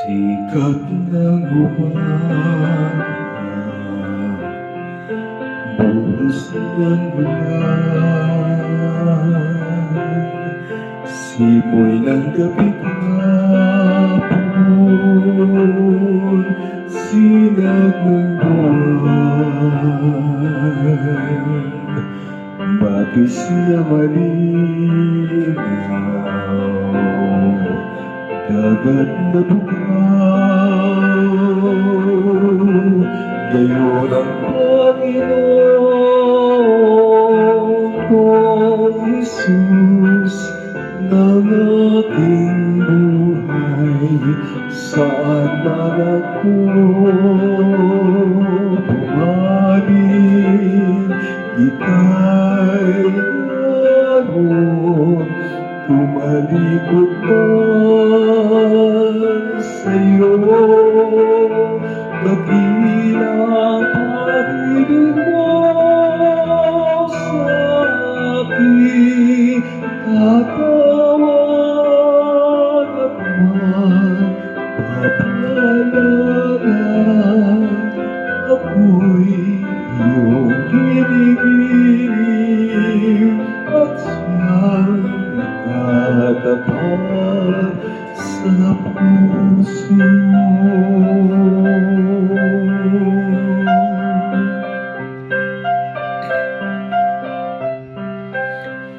Sikat ng umaga, buhos ng ulan, simoy ng gabi kahapon, sinag ng buwan, bagis na malinaw, dagat na bukaw, gayon ang Panginoon kong Jesus ng aking buhay. Saan man ako pumaling, ika'y naroon, tumalikod man sa'yo. Dakilang pag-ibig mo sa aking katawan at magpapalaran. Ako'y iyong ginigiling at siyang nakatapat sa puso.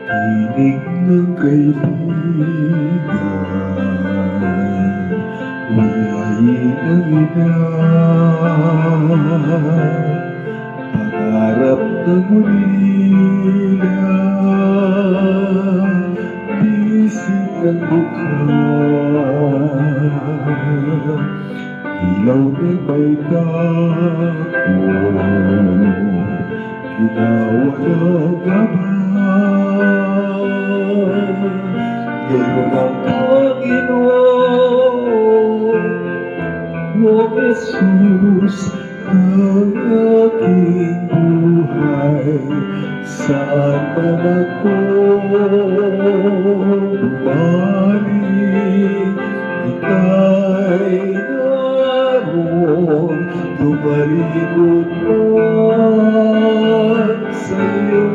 Tinig ng kaibigan, buhayin ang ina, pangarap ng ulila, bisig ng bukas, ilaw na may dako, kinawalang gabay. Gayon ang Panginoon kong Jesus ng aking buhay. Saan man ako bumaling, ika'y naroon, tumalikod man sa'yo.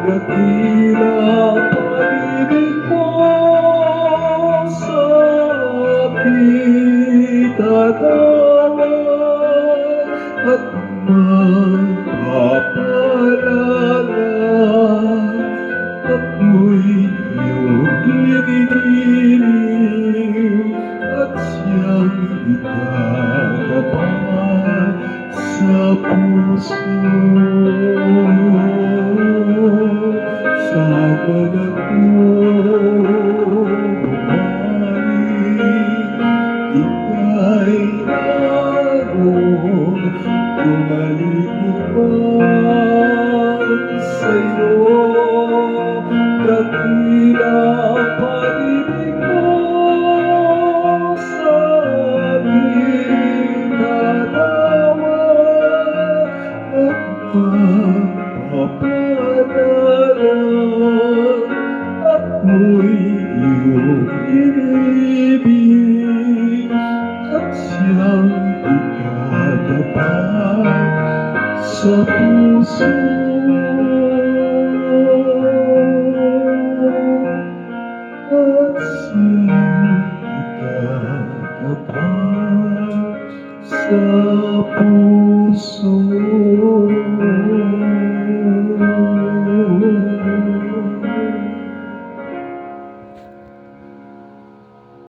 Dakilang pag-ibig mo sa aking katawan at magpapalaran. Ako'y iyong ginigiling at siyang ikatapat sa puso. Saan man ako bumaling, ika'y naroon, tumalikod man sa'yo. Dakilang pag-ibig mo sa aking katawan at magpapalaran. Ako'y iyong inibig at siyang ikatapat sa puso. At siyang ikatapat sa puso.